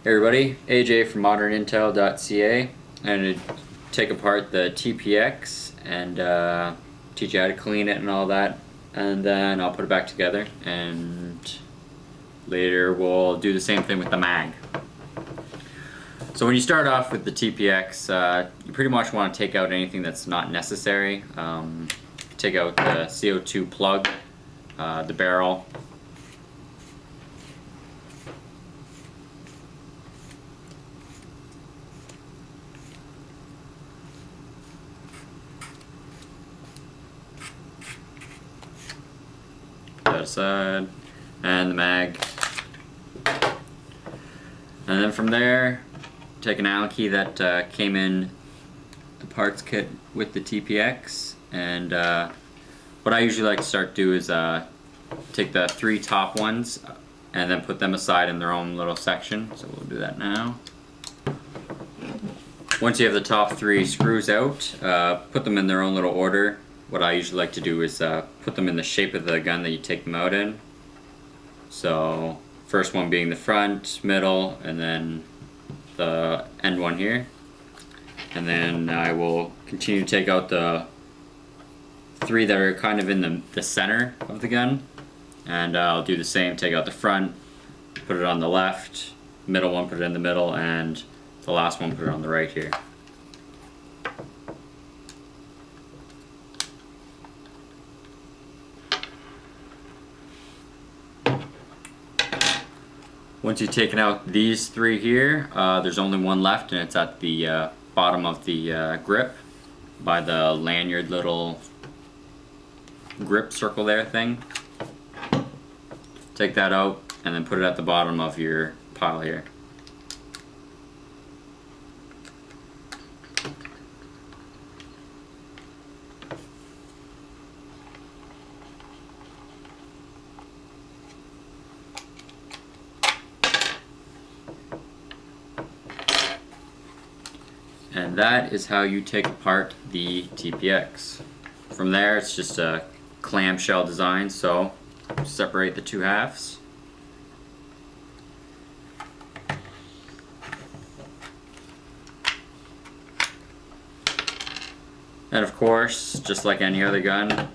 Hey everybody, AJ from modernintel.ca. I'm going to take apart the TPX and teach you how to clean it and all that, and then I'll put it back together, and later we'll do the same thing with the mag. So when you start off with the TPX, you pretty much want to take out anything that's not necessary. Take out the CO2 plug, the barrel, that aside, and the mag. And then from there, take an Allen key that came in the parts kit with the TPX, and what I usually like to do is take the 3 top ones and then put them aside in their own little section. So we'll do that now. Once you have the top 3 screws out, put them in their own little order. What I usually like to do is put them in the shape of the gun that you take them out in. So first one being the front, middle, and then the end one here. And then I will continue to take out the 3 that are kind of in the center of the gun. And I'll do the same, take out the front, put it on the left, middle one put it in the middle, and the last one put it on the right here. Once you've taken out these 3 here, there's only one left, and it's at the bottom of the grip by the lanyard little grip circle there thing. Take that out and then put it at the bottom of your pile here. And that is how you take apart the TPX. From there, it's just a clamshell design, so separate the 2 halves. And of course, just like any other gun,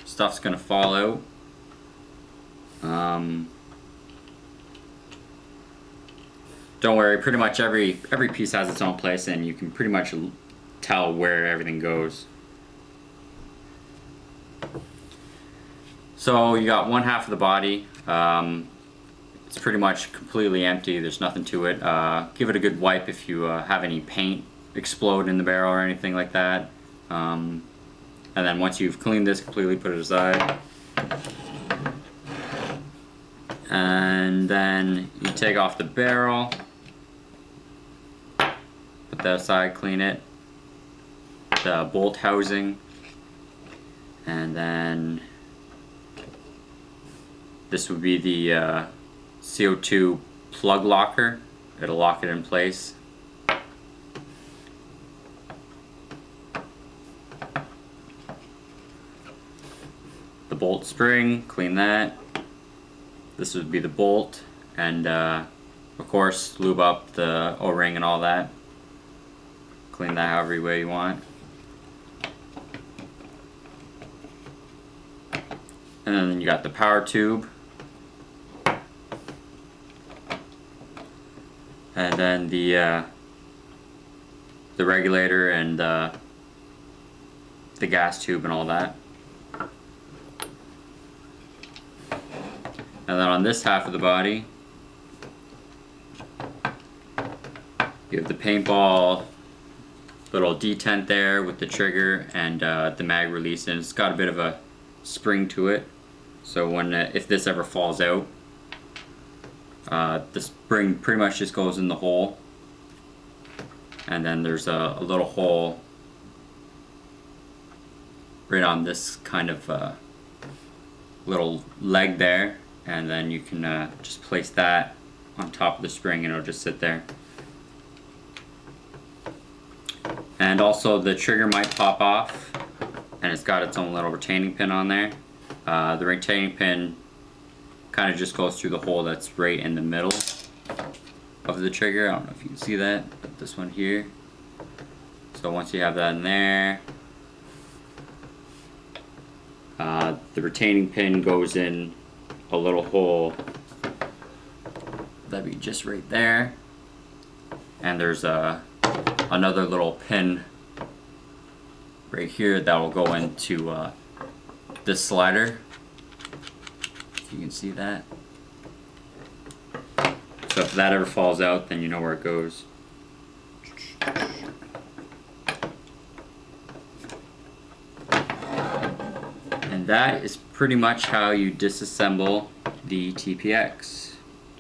stuff's gonna fall out. Don't worry, pretty much every piece has its own place, and you can pretty much tell where everything goes. So you got one half of the body. It's pretty much completely empty, there's nothing to it. Give it a good wipe if you have any paint explode in the barrel or anything like that. And then once you've cleaned this completely, put it aside. And then you take off the barrel, put that aside, clean it, the bolt housing, and then this would be the CO2 plug locker. It'll lock it in place. The bolt spring, clean that. This would be the bolt, and of course lube up the O-ring and all that. Clean that however way you want. And then you got the power tube. And then the regulator and the gas tube and all that. And then on this half of the body, you have the paintball little detent there with the trigger and the mag release, and it's got a bit of a spring to it. So when if this ever falls out, the spring pretty much just goes in the hole, and then there's a little hole right on this kind of little leg there. And then you can just place that on top of the spring and it'll just sit there. And also the trigger might pop off, and it's got its own little retaining pin on there. The retaining pin kind of just goes through the hole that's right in the middle. of the trigger. I don't know if you can see that, but this one here. So once you have that in there, the retaining pin goes in a little hole that'd be just right there, and there's another little pin right here that will go into this slider. If you can see that. So if that ever falls out, then you know where it goes. And that is pretty much how you disassemble the TPX.